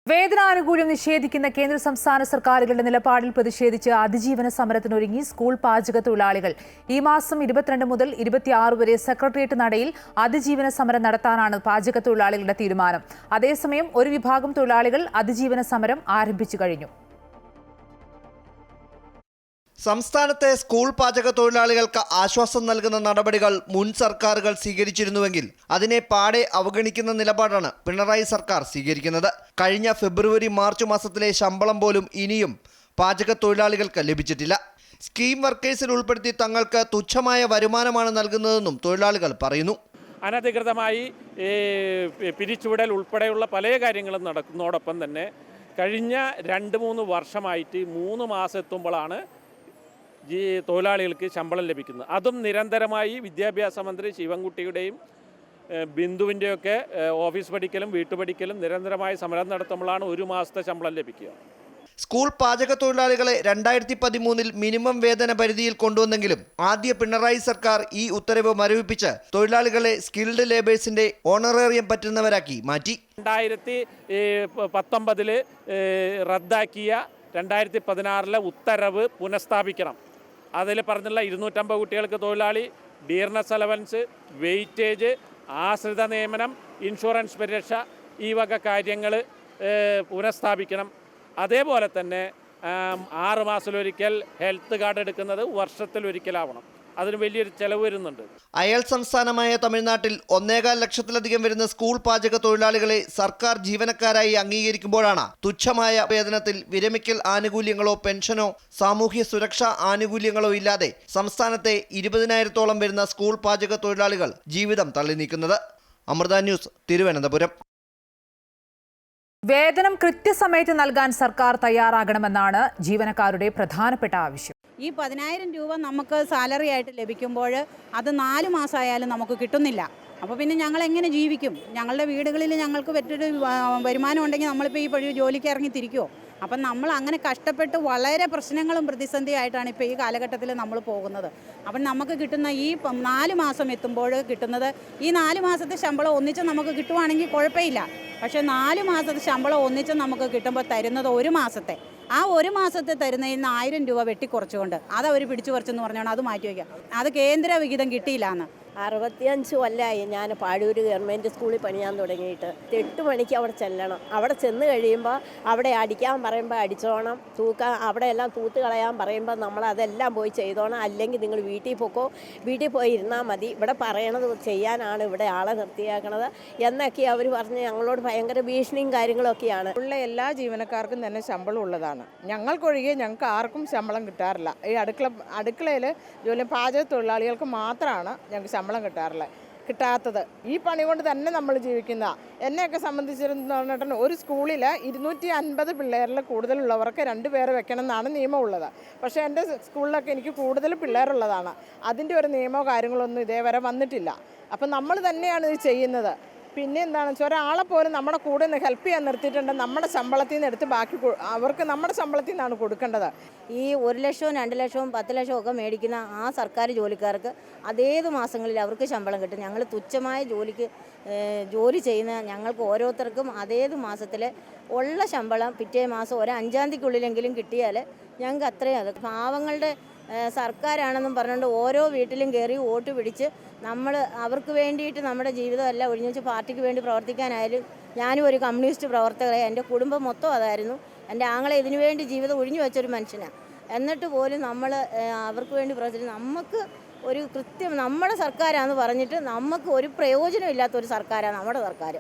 വേതനാനുകൂല്യം നിഷേധിക്കുന്ന കേന്ദ്ര സംസ്ഥാന സർക്കാരുകളുടെ നിലപാടിൽ പ്രതിഷേധിച്ച് അതിജീവന സമരത്തിനൊരുങ്ങി സ്കൂൾ പാചക തൊഴിലാളികൾ. ഈ മാസം 22 മുതൽ 26 വരെ സെക്രട്ടേറിയറ്റ് നടയിൽ അതിജീവന സമരം നടത്താനാണ് പാചക തൊഴിലാളികളുടെ തീരുമാനം. അതേസമയം ഒരു വിഭാഗം തൊഴിലാളികൾ അതിജീവന സമരം ആരംഭിച്ചു കഴിഞ്ഞു. സംസ്ഥാനത്തെ സ്കൂൾ പാചക തൊഴിലാളികൾക്ക് ആശ്വാസം നൽകുന്ന നടപടികൾ മുൻ സർക്കാരുകൾ സ്വീകരിച്ചിരുന്നുവെങ്കിൽ അതിനെ പാടെ അവഗണിക്കുന്ന നിലപാടാണ് പിണറായി സർക്കാർ സ്വീകരിക്കുന്നത്. കഴിഞ്ഞ ഫെബ്രുവരി മാർച്ച് മാസത്തിലെ ശമ്പളം പോലും ഇനിയും പാചക തൊഴിലാളികൾക്ക് ലഭിച്ചിട്ടില്ല. സ്കീം വർക്കേഴ്സിൽ ഉൾപ്പെടുത്തി തങ്ങൾക്ക് തുച്ഛമായ വരുമാനമാണ് നൽകുന്നതെന്നും തൊഴിലാളികൾ പറയുന്നു. അനധികൃതമായി പിരിച്ചുവിടൽ ഉൾപ്പെടെയുള്ള പല കാര്യങ്ങളും നടക്കുന്നതോടൊപ്പം തന്നെ കഴിഞ്ഞ 2-3 വർഷമായിട്ട് 3 മാസം എത്തുമ്പോഴാണ് ഈ തൊഴിലാളികൾക്ക് ശമ്പളം ലഭിക്കുന്നത്. അതും നിരന്തരമായി വിദ്യാഭ്യാസ മന്ത്രി ശിവൻകുട്ടിയുടെയും ബിന്ദുവിൻ്റെയൊക്കെ ഓഫീസ് പഠിക്കലും വീട്ടുപടിക്കലും നിരന്തരമായി സമരം നടത്തുമ്പോഴാണ് 1 മാസത്തെ ശമ്പളം ലഭിക്കുക. സ്കൂൾ പാചക തൊഴിലാളികളെ 2013 മിനിമം വേതന പരിധിയിൽ കൊണ്ടുവന്നെങ്കിലും ആദ്യ പിണറായി സർക്കാർ ഈ ഉത്തരവ് മരവിപ്പിച്ച് തൊഴിലാളികളെ സ്കിൽഡ് ലേബേഴ്സിന്റെ ഓണറേറിയം പറ്റുന്നവരാക്കി മാറ്റി. 2019 റദ്ദാക്കിയ 2016 ഉത്തരവ് പുനഃസ്ഥാപിക്കണം. അതിൽ പറഞ്ഞുള്ള 250 കുട്ടികൾക്ക് തൊഴിലാളി, ഡിയർനെസ് അലവൻസ്, വെയിറ്റേജ്, ആശ്രിത നിയമനം, ഇൻഷുറൻസ് പരിരക്ഷ, ഈ വക കാര്യങ്ങൾ പുനഃസ്ഥാപിക്കണം. അതേപോലെ തന്നെ 6 മാസത്തിലൊരിക്കൽ ഹെൽത്ത് കാർഡ് എടുക്കുന്നത് വർഷത്തിലൊരിക്കലാവണം. അതിന് വലിയൊരു ചെലവ് വരുന്നുണ്ട്. അയൽ സംസ്ഥാനമായ തമിഴ്നാട്ടിൽ 1.25 ലക്ഷത്തിലധികം വരുന്ന സ്കൂൾ പാചക തൊഴിലാളികളെ സർക്കാർ ജീവനക്കാരായി അംഗീകരിക്കുമ്പോഴാണ് തുച്ഛമായ വേതനത്തിൽ വിരമിക്കൽ ആനുകൂല്യങ്ങളോ പെൻഷനോ സാമൂഹ്യ സുരക്ഷാ ആനുകൂല്യങ്ങളോ ഇല്ലാതെ സംസ്ഥാനത്തെ 20,000-ഓളം വരുന്ന സ്കൂൾ പാചക തൊഴിലാളികൾ ജീവിതം തള്ളി നീക്കുന്നത്. അമൃത ന്യൂസ്, തിരുവനന്തപുരം. വേതനം കൃത്യസമയത്ത് നൽകാൻ സർക്കാർ തയ്യാറാകണമെന്നാണ് ജീവനക്കാരുടെ പ്രധാനപ്പെട്ട ആവശ്യം. ഈ 10,000 രൂപ നമുക്ക് സാലറി ആയിട്ട് ലഭിക്കുമ്പോൾ അത് 4 മാസമായാലും നമുക്ക് കിട്ടുന്നില്ല. അപ്പോൾ പിന്നെ ഞങ്ങൾ എങ്ങനെ ജീവിക്കും? ഞങ്ങളുടെ വീടുകളിൽ ഞങ്ങൾക്ക് മറ്റൊരു വരുമാനം ഉണ്ടെങ്കിൽ നമ്മളിപ്പോൾ ഈ ജോലിക്ക് ഇറങ്ങി തിരിക്കുമോ? അപ്പം നമ്മൾ അങ്ങനെ കഷ്ടപ്പെട്ട് വളരെ പ്രശ്നങ്ങളും പ്രതിസന്ധിയായിട്ടാണ് ഇപ്പോൾ ഈ കാലഘട്ടത്തിൽ നമ്മൾ പോകുന്നത്. അപ്പം നമുക്ക് കിട്ടുന്ന ഈ 4 മാസം എത്തുമ്പോൾ കിട്ടുന്നത് ഈ 4 മാസത്തെ ശമ്പളം ഒന്നിച്ച് നമുക്ക് കിട്ടുവാണെങ്കിൽ കുഴപ്പമില്ല. പക്ഷേ 4 മാസത്തെ ശമ്പളം ഒന്നിച്ച് നമുക്ക് കിട്ടുമ്പോൾ തരുന്നത് 1 മാസത്തെ, ആ 1 മാസത്തെ തരുന്നതിൽ 1000 രൂപ വെട്ടിക്കുറച്ചുകൊണ്ട് അതവർ പിടിച്ചു കുറച്ചെന്ന് പറഞ്ഞാൽ അത് മാറ്റി വയ്ക്കാം. അത് കേന്ദ്ര വിഹിതം കിട്ടിയില്ല. 65 കൊല്ലമായി ഞാൻ പാഴൂര് ഗവൺമെൻറ് സ്കൂളിൽ പണിയാൻ തുടങ്ങിയിട്ട്. 8 മണിക്ക് അവിടെ ചെല്ലണം. അവിടെ ചെന്ന് കഴിയുമ്പോൾ അവിടെ അടിക്കാൻ പറയുമ്പോൾ അടിച്ചോണം, തൂക്കാൻ അവിടെ എല്ലാം തൂത്ത് കളയാൻ പറയുമ്പോൾ നമ്മളതെല്ലാം പോയി ചെയ്തോണം. അല്ലെങ്കിൽ നിങ്ങൾ വീട്ടിൽ പോക്കോ, വീട്ടിൽ പോയി ഇരുന്നാൽ മതി, ഇവിടെ പറയണത് ചെയ്യാനാണ് ഇവിടെ ആളെ നിർത്തിയാക്കണത് എന്നൊക്കെ അവർ പറഞ്ഞ് ഞങ്ങളോട് ഭയങ്കര ഭീഷണിയും കാര്യങ്ങളൊക്കെയാണ്. ഉള്ള എല്ലാ ജീവനക്കാർക്കും തന്നെ ശമ്പളം ഉള്ളതാണ്. ഞങ്ങൾക്കൊഴികെ ഞങ്ങൾക്ക് ആർക്കും ശമ്പളം കിട്ടാറില്ല. ഈ അടുക്കളയിൽ ജോലി പാചക തൊഴിലാളികൾക്ക് മാത്രമാണ് ഞങ്ങൾക്ക് ശമ്പളം കിട്ടാത്തത്. ഈ പണി കൊണ്ട് തന്നെ നമ്മൾ ജീവിക്കുന്ന എന്നെയൊക്കെ സംബന്ധിച്ചിരുന്നിട്ട് ഒരു സ്കൂളിൽ 250 പിള്ളേരിൽ കൂടുതലുള്ളവർക്ക് 2 പേരെ വെക്കണം എന്നാണ് നിയമമുള്ളത്. പക്ഷേ എൻ്റെ സ്കൂളിലൊക്കെ എനിക്ക് കൂടുതൽ പിള്ളേരുള്ളതാണ്. അതിൻ്റെ ഒരു നിയമമോ കാര്യങ്ങളൊന്നും ഇതേവരെ വന്നിട്ടില്ല. അപ്പം നമ്മൾ തന്നെയാണ് ഇത് ചെയ്യുന്നത്. പിന്നെ എന്താണെന്ന് വെച്ചാൽ ഒരാളെ പോലും നമ്മുടെ കൂടെ നിന്ന് ഹെൽപ്പ് ചെയ്യാൻ നിർത്തിയിട്ടുണ്ട്. നമ്മുടെ ശമ്പളത്തിൽ നിന്ന് എടുത്ത് ബാക്കി അവർക്ക് നമ്മുടെ ശമ്പളത്തിൽ നിന്നാണ് കൊടുക്കേണ്ടത്. ഈ 1 ലക്ഷവും 2 ലക്ഷവും 10 ലക്ഷവും ഒക്കെ മേടിക്കുന്ന ആ സർക്കാർ ജോലിക്കാർക്ക് അതേത് മാസങ്ങളിൽ അവർക്ക് ശമ്പളം കിട്ടും. ഞങ്ങൾ തുച്ഛമായ ജോലി ചെയ്യുന്ന ഞങ്ങൾക്ക് ഓരോരുത്തർക്കും അതേത് മാസത്തിൽ ഉള്ള ശമ്പളം പിറ്റേ മാസം ഒരു 5-ാം തീയതിക്കുള്ളിലെങ്കിലും കിട്ടിയാൽ ഞങ്ങൾക്ക് അത്രയും. അത് പാവങ്ങളുടെ സർക്കാരാണെന്നും പറഞ്ഞുകൊണ്ട് ഓരോ വീട്ടിലും കയറി വോട്ട് പിടിച്ച് നമ്മൾ അവർക്ക് വേണ്ടിയിട്ട് നമ്മുടെ ജീവിതമല്ല ഒഴിഞ്ഞു വെച്ച് പാർട്ടിക്ക് വേണ്ടി പ്രവർത്തിക്കാനായാലും. ഞാനും ഒരു കമ്മ്യൂണിസ്റ്റ് പ്രവർത്തകരെ, എൻ്റെ കുടുംബം മൊത്തം അതായിരുന്നു. എൻ്റെ ആങ്ങളെ ഇതിനു വേണ്ടി ജീവിതം ഒഴിഞ്ഞു വെച്ചൊരു മനുഷ്യനാണ്. എന്നിട്ട് പോലും നമ്മൾ അവർക്ക് വേണ്ടി പ്രവർത്തിച്ച് നമുക്ക് ഒരു കൃത്യം നമ്മുടെ സർക്കാരാണെന്ന് പറഞ്ഞിട്ട് നമുക്ക് ഒരു പ്രയോജനം ഇല്ലാത്തൊരു സർക്കാരാണ് നമ്മുടെ സർക്കാർ.